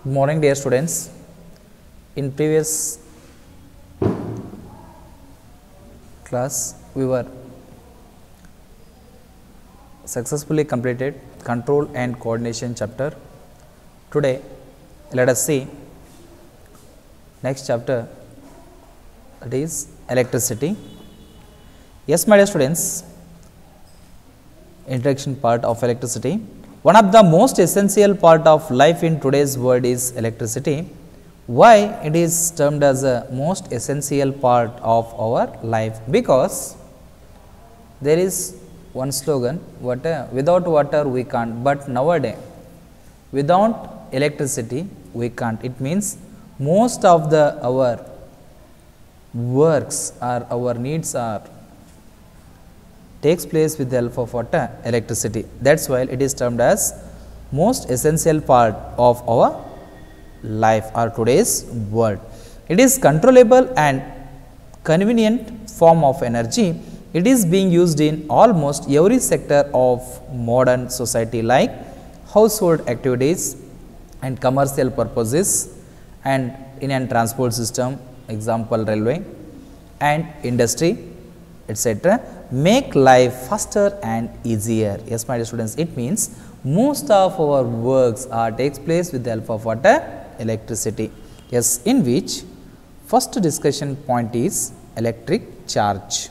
Good morning, dear students. In previous class, we were successfully completed control and coordination chapter. Today, let us see next chapter, that is electricity. Yes, my dear students, introduction part of electricity. One of the most essential part of life in today's world is electricity. Why it is termed as a most essential part of our life? Because there is one slogan, without water we can't, but nowadays without electricity we can't. It means most of our works or our needs are takes place with the help of water, electricity. That's why it is termed as most essential part of our life or today's world. It is controllable and convenient form of energy. It is being used in almost every sector of modern society, like household activities and commercial purposes, and in a transport system, example railway, and industry, etc. Make life faster and easier. Yes, my dear students, it means most of our works takes place with the help of water, electricity. Yes, in which first discussion point is electric charge.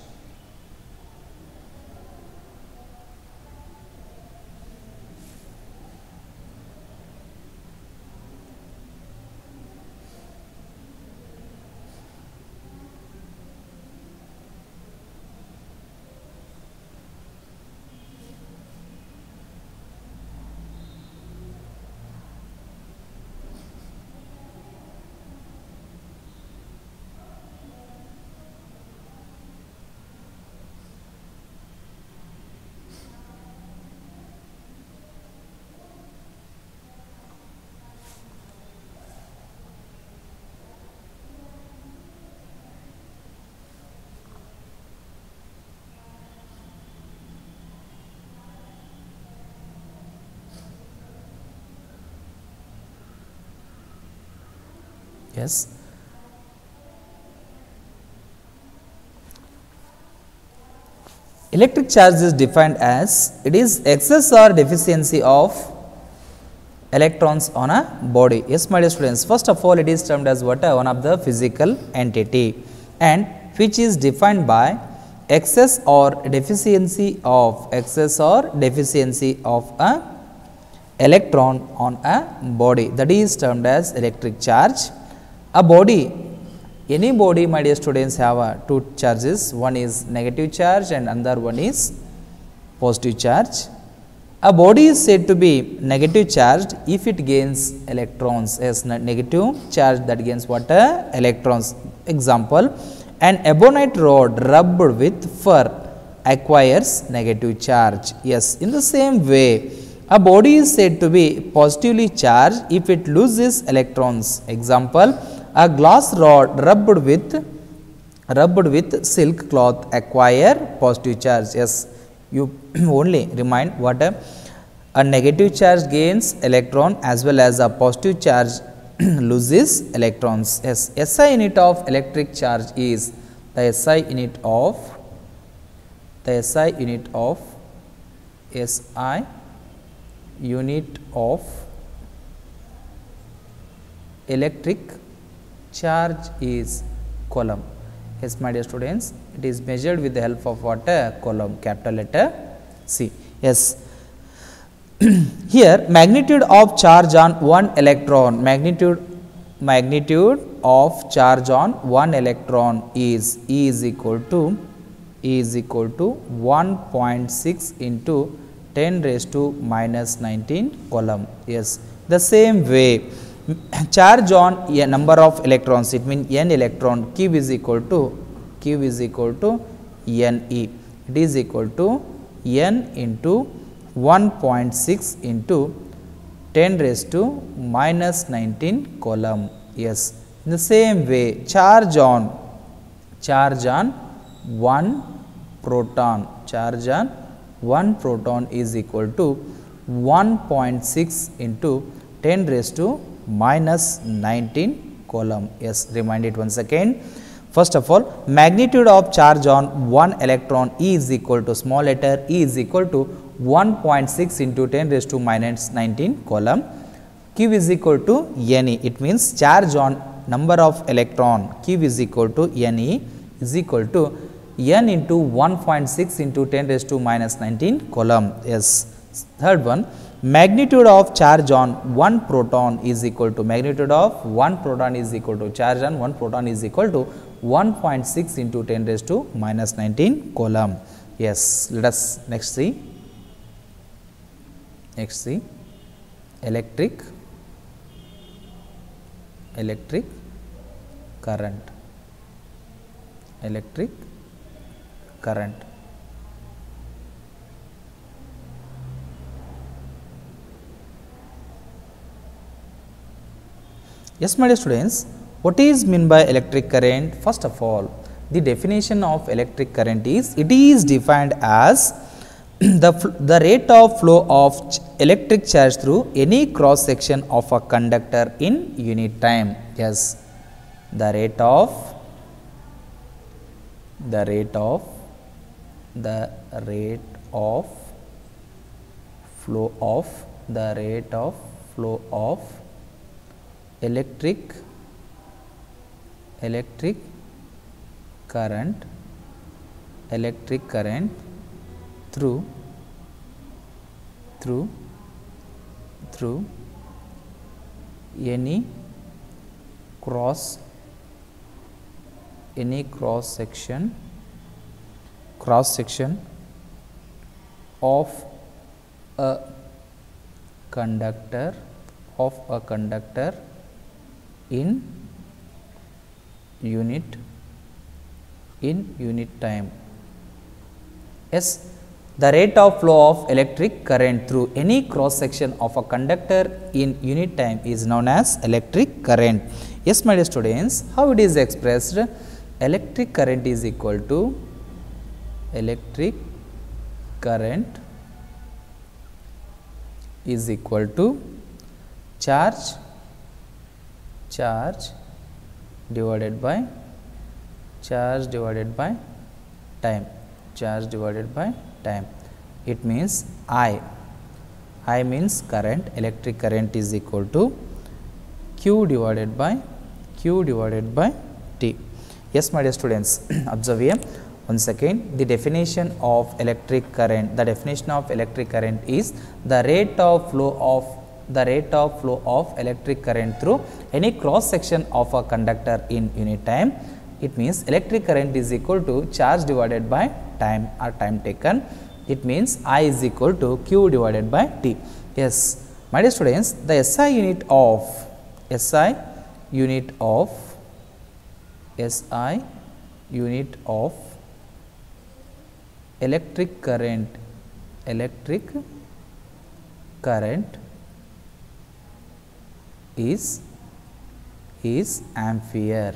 Yes. Electric charge is defined as it is excess or deficiency of electrons on a body. Yes, my dear students, first of all it is termed as what? One of the physical entity, and which is defined by excess or deficiency of a electron on a body, that is termed as electric charge. A body, any body, my dear students, have two charges, one is negative charge and another one is positive charge. A body is said to be negative charged if it gains electrons. As negative charge that gains what? Electrons. Example, an ebonite rod rubbed with fur acquires negative charge. Yes, in the same way, a body is said to be positively charged if it loses electrons. Example, a glass rod rubbed with silk cloth acquire positive charge. Yes, you only remind what a negative charge gains electron as well as a positive charge loses electrons. Yes, SI unit of electric charge is the SI unit of electric charge is coulomb. Yes, my dear students, it is measured with the help of what? Coulomb, capital letter C. Yes. Here magnitude of charge on one electron, magnitude of charge on one electron is E is equal to 1.6 into 10 raised to minus 19 coulomb. Yes, the same way charge on a number of electrons, it means n electron, Q is equal to Ne. It is equal to n into 1.6 into 10 raised to minus 19 coulomb. Yes, in the same way charge on one proton, one proton is equal to 1.6 into 10 raised to minus 19 coulomb. Yes, remind it once again. First of all, magnitude of charge on one electron E is equal to small letter E is equal to 1.6 into 10 raised to minus 19 coulomb. Q is equal to Ne. It means charge on number of electron Q is equal to Ne is equal to N into 1.6 into 10 raised to minus 19 coulomb. Yes. Third one, magnitude of charge on one proton is equal to magnitude of one proton is equal to charge on one proton is equal to 1.6 into 10 raised to minus 19 coulomb. Yes. Let us next see. Electric current. Yes, my dear students, what is meant by electric current? First of all, the definition of electric current is, it is defined as the rate of flow of electric charge through any cross section of a conductor in unit time. Yes, the rate of flow of electric current through any cross section of a conductor in unit time. Yes, the rate of flow of electric current through any cross section of a conductor in unit time is known as electric current. Yes, my dear students, how it is expressed? Electric current is equal to charge divided by time. It means I means current, electric current is equal to Q divided by T. Yes, my dear students, observe here once again the definition of electric current. The definition of electric current is the rate of flow of electric current through any cross section of a conductor in unit time. It means electric current is equal to charge divided by time or time taken. It means I is equal to Q divided by T. Yes, my dear students, the SI unit of electric current is ampere.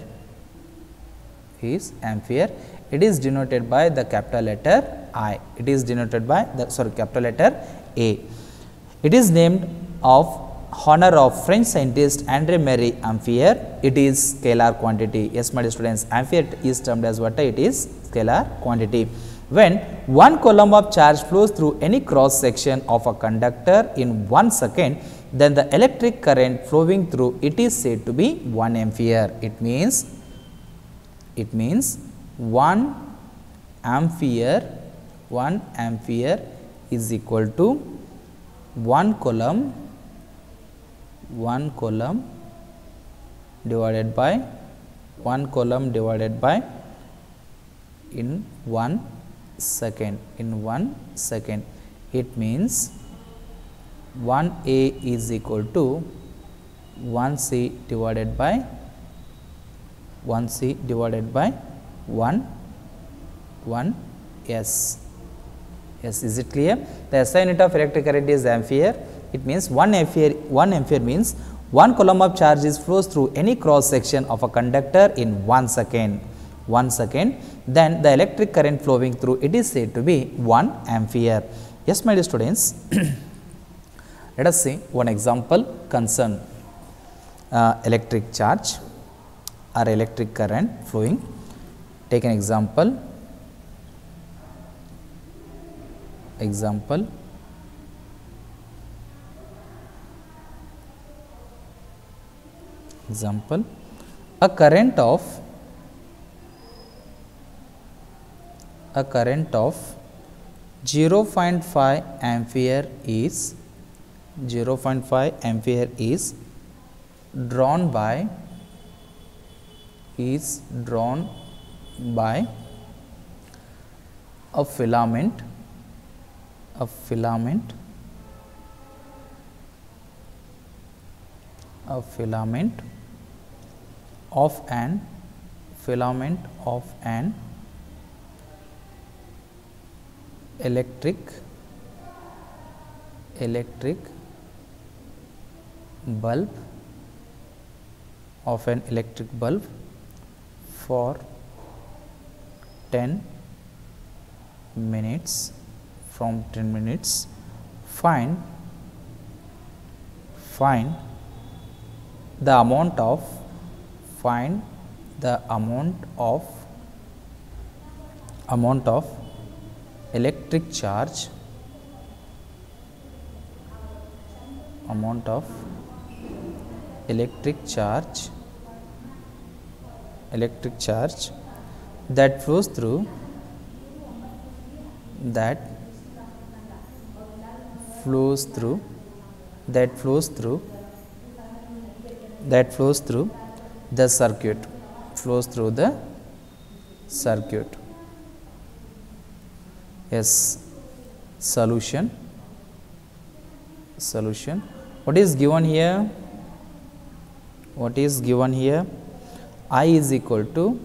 It is denoted by the capital letter I. It is denoted by the capital letter A. It is named of honor of French scientist Andre Marie Ampere. It is scalar quantity. Yes, my dear students, ampere is termed as what? It is scalar quantity. When 1 coulomb of charge flows through any cross section of a conductor in 1 second, then the electric current flowing through it is said to be 1 ampere. It means 1 ampere is equal to 1 coulomb divided by in 1 second. It means 1 A is equal to 1 C divided by 1 S. Yes, is it clear? The SI unit of electric current is ampere. It means 1 ampere means 1 coulomb of charge flows through any cross section of a conductor in 1 second. Then the electric current flowing through it is said to be 1 ampere. Yes, my dear students, let us see one example concern. electric charge or electric current flowing. Take an example. A current of 0.5 ampere is drawn by a filament of an electric bulb for 10 minutes. From 10 minutes, find the amount of electric charge that flows through the circuit. Yes, solution. What is given here? I is equal to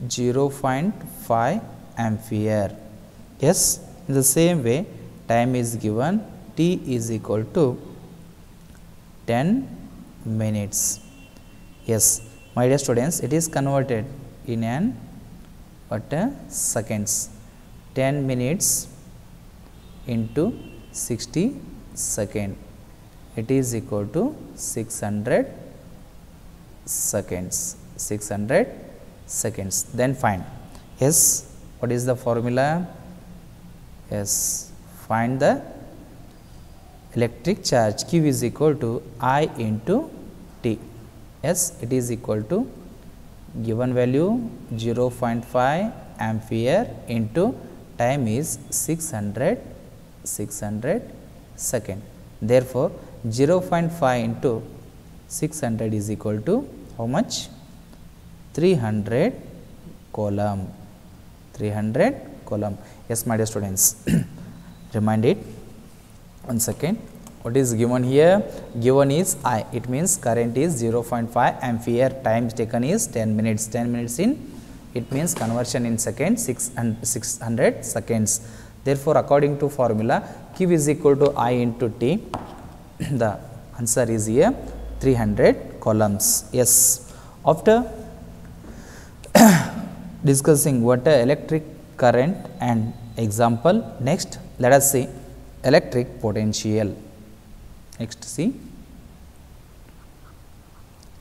0.5 ampere. Yes, in the same way, time is given, t is equal to 10 minutes. Yes, my dear students, it is converted in an seconds. 10 minutes into 60 seconds, it is equal to 600 seconds. Then find. Yes, what is the formula? Yes, find the electric charge. Q is equal to I into T. Yes, it is equal to given value 0.5 ampere into time is 600 second. Therefore, 0.5 into 600 is equal to how much? 300 coulomb. Yes, my dear students, remind it once again. What is given here? Given is I, it means current is 0.5 ampere, time taken is 10 minutes. 10 minutes in, it means conversion in seconds, 600 seconds. Therefore, according to formula, Q is equal to I into T. The answer is here 300 coulombs. Yes, after discussing what a electric current and example, next let us see electric potential. Next, see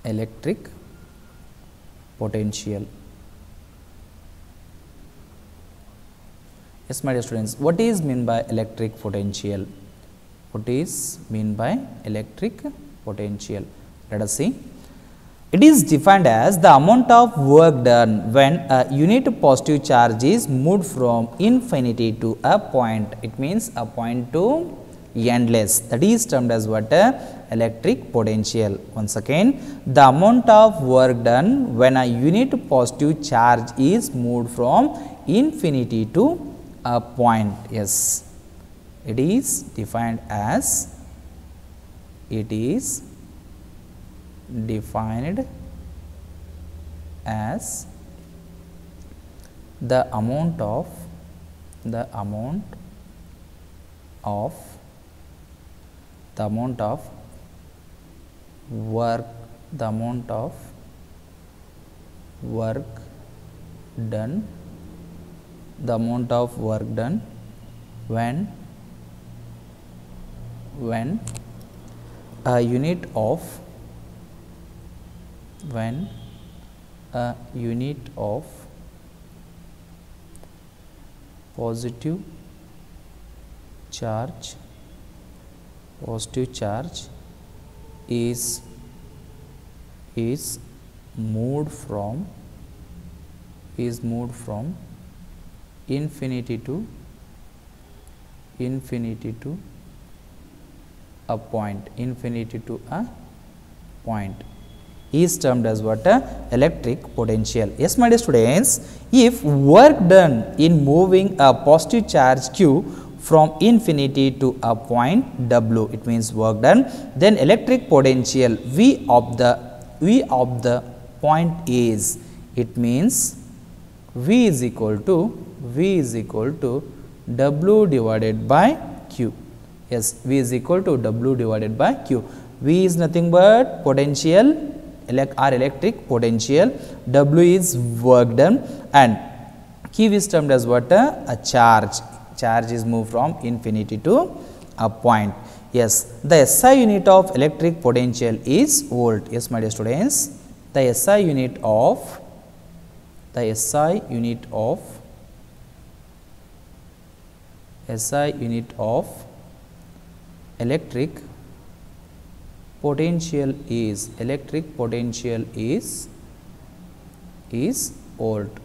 electric potential. Yes, my dear students, what is mean by electric potential? What is mean by electric potential? Let us see. It is defined as the amount of work done when a unit positive charge is moved from infinity to a point. It means a point to endless. That is termed as what? Electric potential. Once again, the amount of work done when a unit positive charge is moved from infinity to a point. Yes, it is defined as the amount of work done when a unit positive charge is moved from infinity to a point. Yes, it is defined as the amount of work done when a unit positive charge is moved from infinity to a point. Yes, it is defined as the amount of work done when a unit positive charge is moved from infinity to a point. Yes, it is defined as the amount of work done when a unit positive charge is moved from infinity to a point. Yes, it is defined as the amount of work done when a unit of when a unit of positive charge is moved from infinity to a point, is termed as what? Electric potential. Yes, my dear students, if work done in moving a positive charge q from infinity to a point w, it means work done, then electric potential V of the point is, it means V is equal to W divided by Q. Yes, V is equal to W divided by Q. V is nothing but potential, or electric potential, W is work done, and Q is termed as what? A charge. Charge is moved from infinity to a point. Yes, the SI unit of electric potential is volt. Yes, my dear students, the SI unit of electric potential is volt.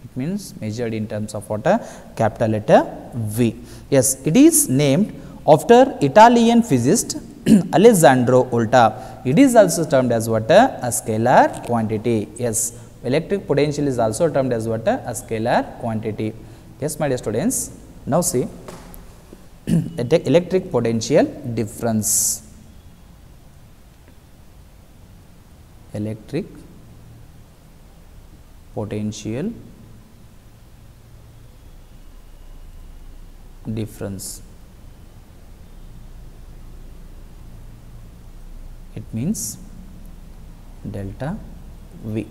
It means measured in terms of what? A capital letter V. Yes, it is named after Italian physicist Alessandro Volta. It is also termed as what? A scalar quantity. Yes, electric potential is also termed as what? A scalar quantity. Yes, my dear students, now see electric potential difference. Electric potential difference. It means delta V,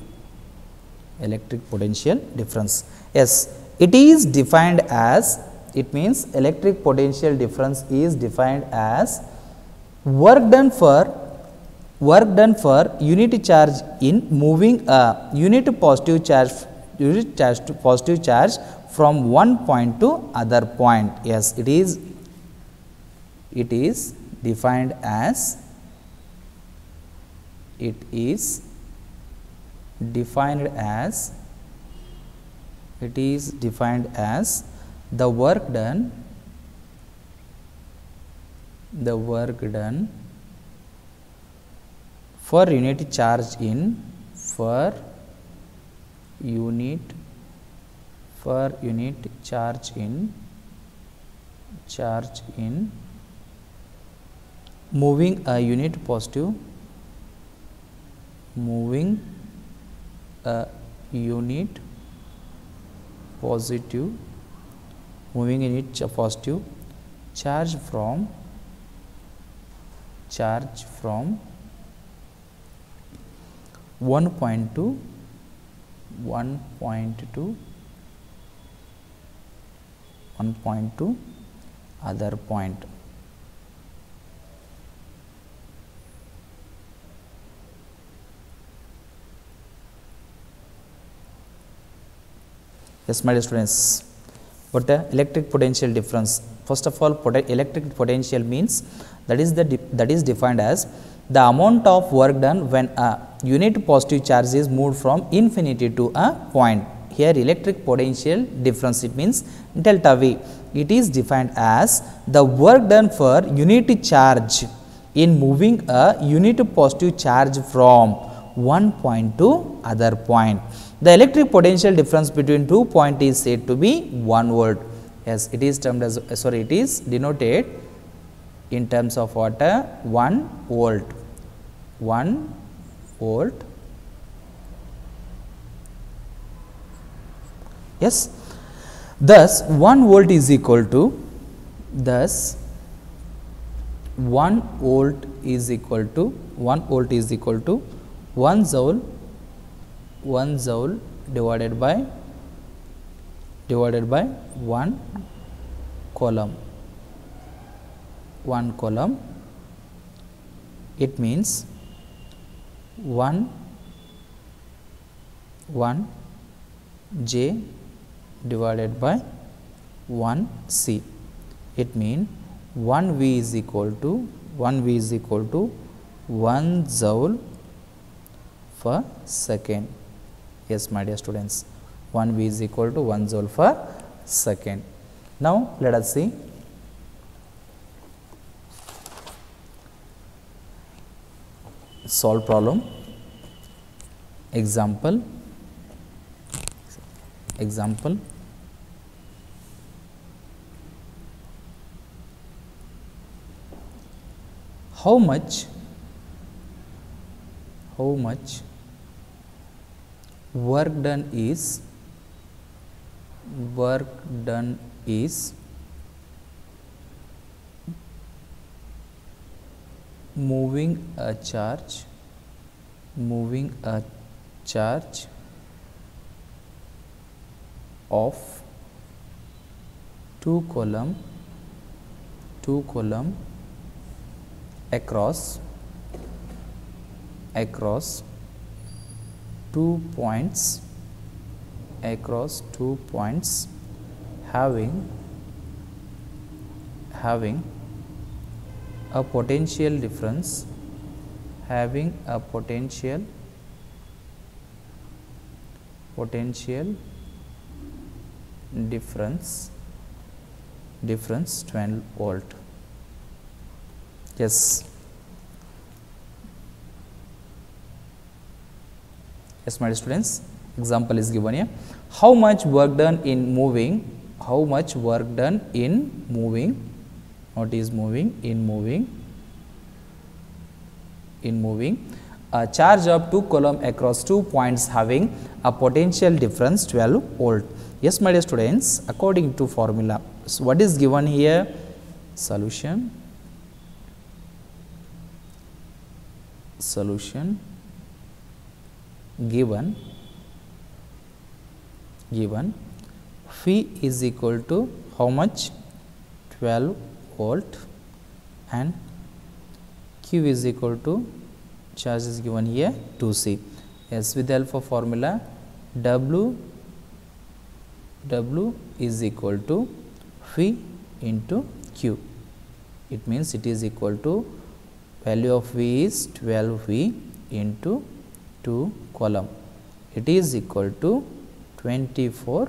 electric potential difference. Yes, it is defined as, it means electric potential difference is defined as work done for unit charge in moving a unit positive charge from one point to other point. Yes, it is defined as the work done for unit charge in moving a unit positive charge from one point to other point. Yes, my dear students, what the electric potential difference? First of all, electric potential means that is defined as the amount of work done when a unit positive charge is moved from infinity to a point. Here electric potential difference, it means delta V. It is defined as the work done for unit charge in moving a unit positive charge from one point to other point. The electric potential difference between 2 points is said to be 1 volt. Yes, it is termed as, it is denoted in terms of what? 1 volt. 1 volt. Yes, thus 1 volt is equal to 1 volt is equal to 1 joule divided by 1 coulomb. 1 column, it means 1 J divided by 1 C. It means 1 V is equal to 1 joule per second. Yes, my dear students, 1 V is equal to 1 joule per second. Now, let us see solve problem. Example. How much work done is moving a charge of 2 column across 2 points having a potential difference difference 12 volt. Yes, my dear students, example is given here. How much work done in moving, not is moving, in moving a charge of 2 column across 2 points having a potential difference 12 volt. Yes, my dear students, according to formula, so what is given here? Solution given phi is equal to how much? 12 volt, and Q is equal to, charge is given here 2C. Yes, with the help of formula, W is equal to phi into Q. It means it is equal to, value of V is 12V into 2 column. It is equal to 24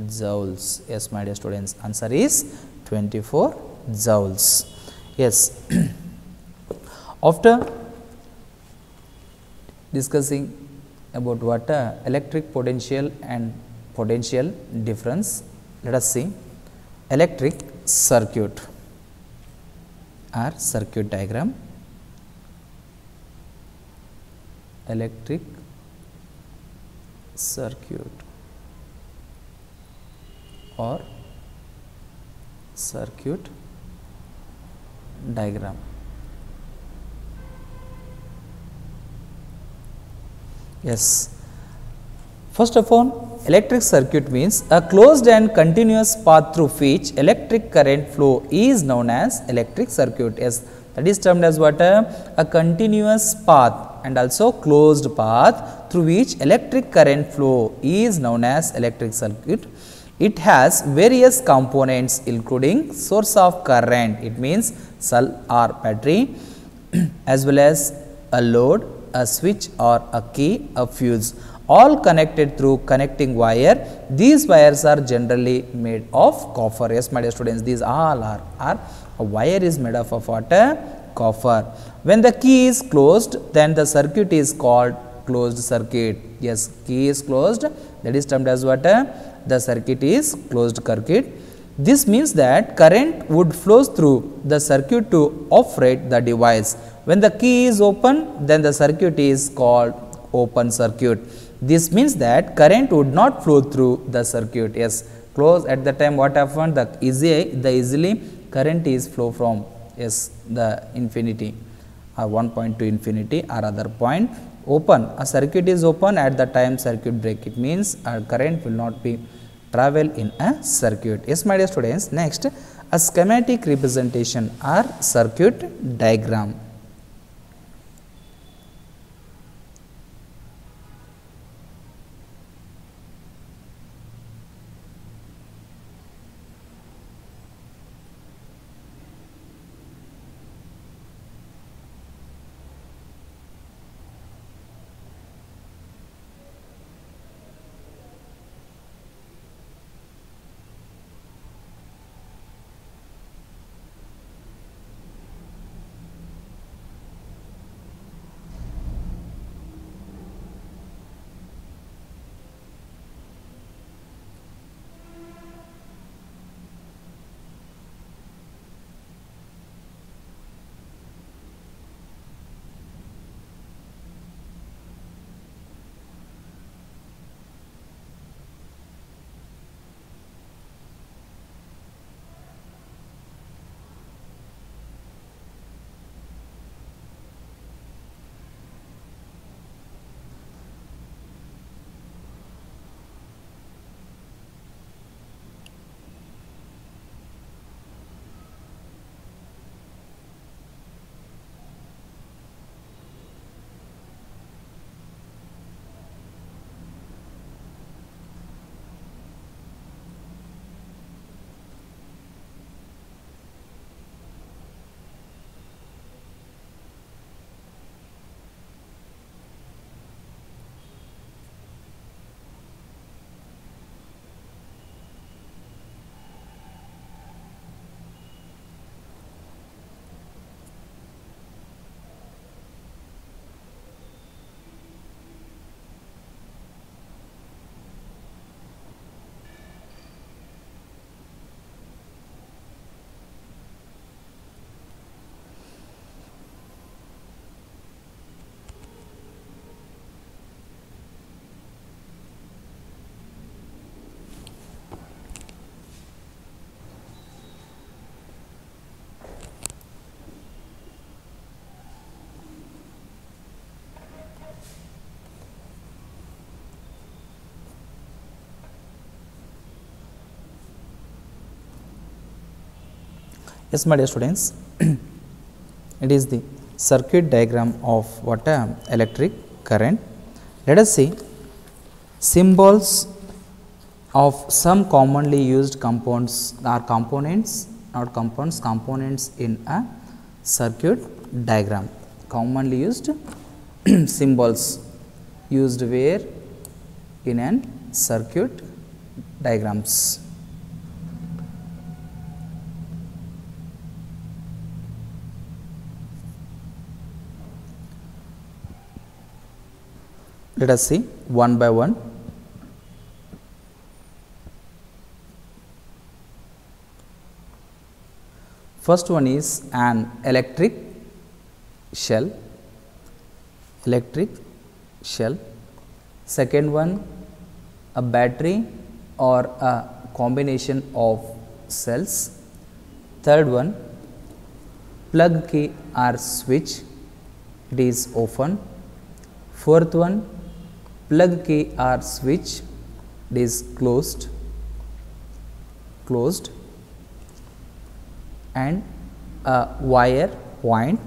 joules. Yes, my dear students, answer is 24 joules. Yes. After discussing about what electric potential and potential difference, let us see electric circuit or circuit diagram. Electric circuit or circuit diagram. Yes, first of all, electric circuit means a closed and continuous path through which electric current flow is known as electric circuit. Yes, that is termed as what? A continuous path and also closed path through which electric current flow is known as electric circuit. It has various components including source of current, it means cell or battery, as well as a load, a switch or a key, a fuse, all connected through connecting wire. These wires are generally made of copper. Yes, my dear students, these all are a wire is made of what? Copper. When the key is closed, then the circuit is called closed circuit. Yes, key is closed, that is termed as what? The circuit is closed circuit. This means that current would flow through the circuit to operate the device. When the key is open, then the circuit is called open circuit. This means that current would not flow through the circuit. Yes, close at the time what happened? The easily current is flow from the infinity or one point to infinity or other point. Open, a circuit is open at the time circuit break. It means our current will not be travel in a circuit. Yes, my dear students, next a schematic representation or circuit diagram. Yes, my dear students, it is the circuit diagram of what electric current. Let us see symbols of some commonly used components or components, not compounds, components in a circuit diagram. Commonly used symbols used where in an circuit diagrams. Let us see one by one. First one is an electric shell. Second one, a battery or a combination of cells. Third one, plug key or switch, it is open. Fourth one, plug key or switch, it is closed, and a wire point,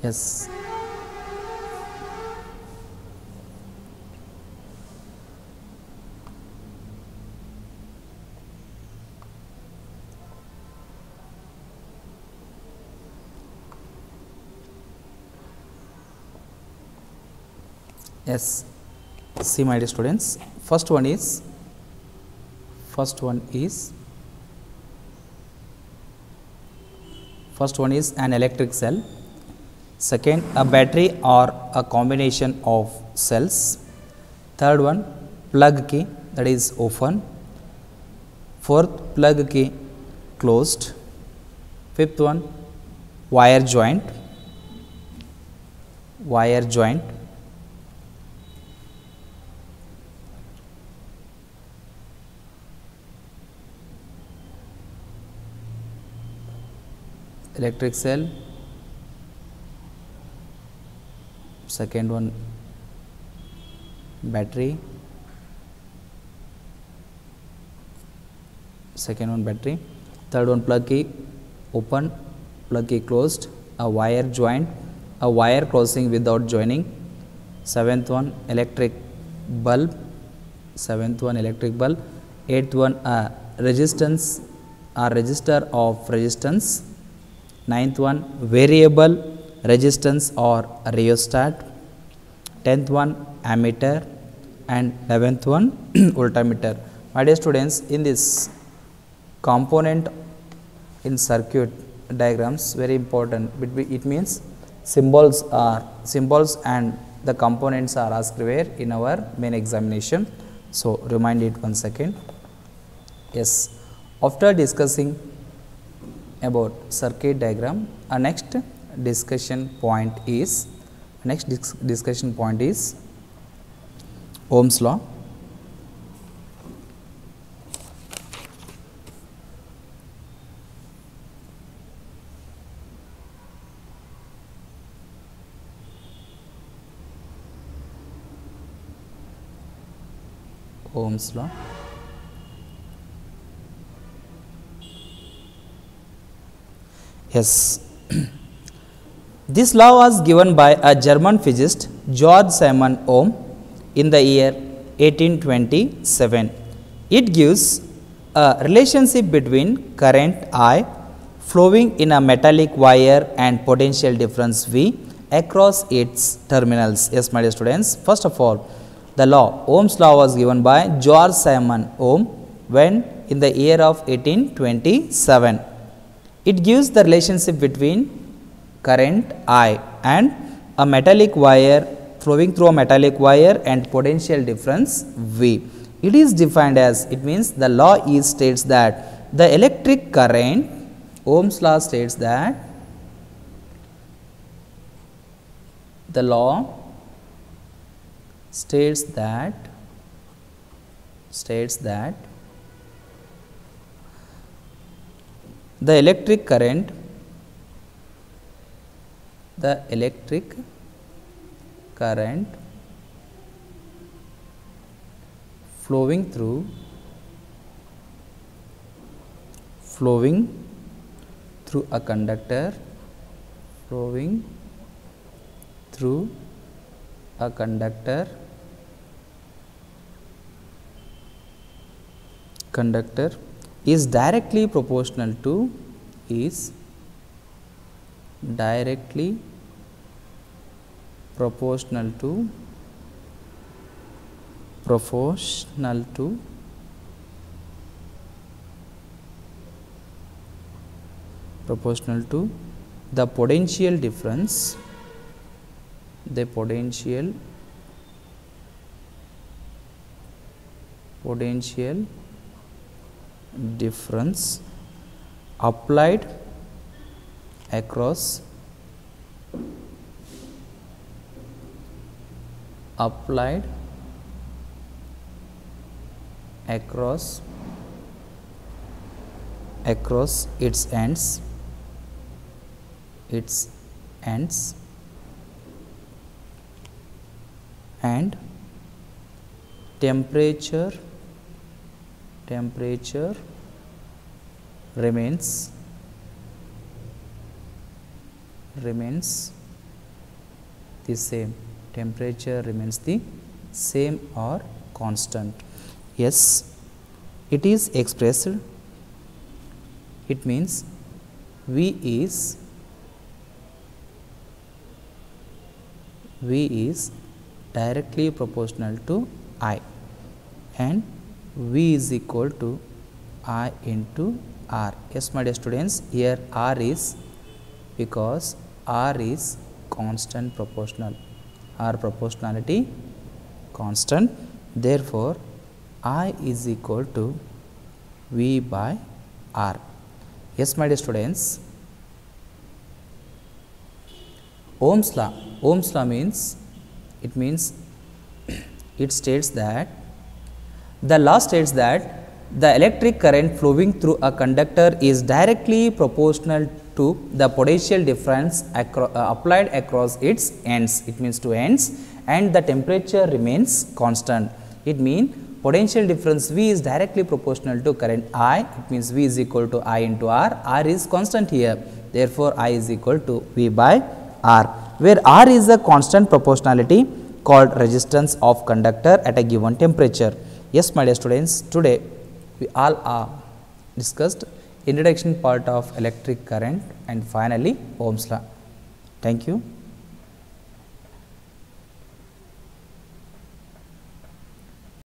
yes. Yes, see my dear students, first one is an electric cell. Second, a battery or a combination of cells. Third one, plug key, that is open. Fourth, plug key closed. Fifth one, wire joint. electric cell, second one battery, second one battery, third one plug key open, plug key closed, a wire joint, a wire crossing without joining, seventh one electric bulb, seventh one electric bulb, eighth one resistance or register of resistance, ninth one variable resistance or rheostat, 10th one ammeter, and 11th one voltmeter. My dear students, in this component in circuit diagrams, very important, it means symbols and the components are asked where in our main examination. So remind it once again. Yes, after discussing about circuit diagram, our next discussion point is Ohm's law. Ohm's law. Yes. This law was given by a German physicist Georg Simon Ohm in the year 1827. It gives a relationship between current I flowing in a metallic wire and potential difference V across its terminals. Yes, my dear students, first of all, the law, Ohm's law, was given by Georg Simon Ohm when in the year of 1827. It gives the relationship between current I and a metallic wire flowing through a metallic wire and potential difference V. It is defined as, it means the law is states that the electric current, Ohm's law states that the law states that the electric current flowing through a conductor is directly proportional to the potential difference applied across its ends and temperature remains the same. Temperature remains the same or constant. Yes, it is expressed, it means V is directly proportional to I and V is equal to I into R. Yes, my dear students, here R is because R is constant proportional, R proportionality constant, therefore I is equal to V by R. Yes, my dear students, Ohm's law means, it states that the law states that the electric current flowing through a conductor is directly proportional to the potential difference applied across its ends, it means two ends, and the temperature remains constant. It means potential difference V is directly proportional to current I, it means V is equal to I into R is constant here, therefore I is equal to V by R, where R is a constant proportionality called resistance of conductor at a given temperature. Yes, my dear students, today we all are discussed introduction part of electric current and finally Ohm's law. Thank you.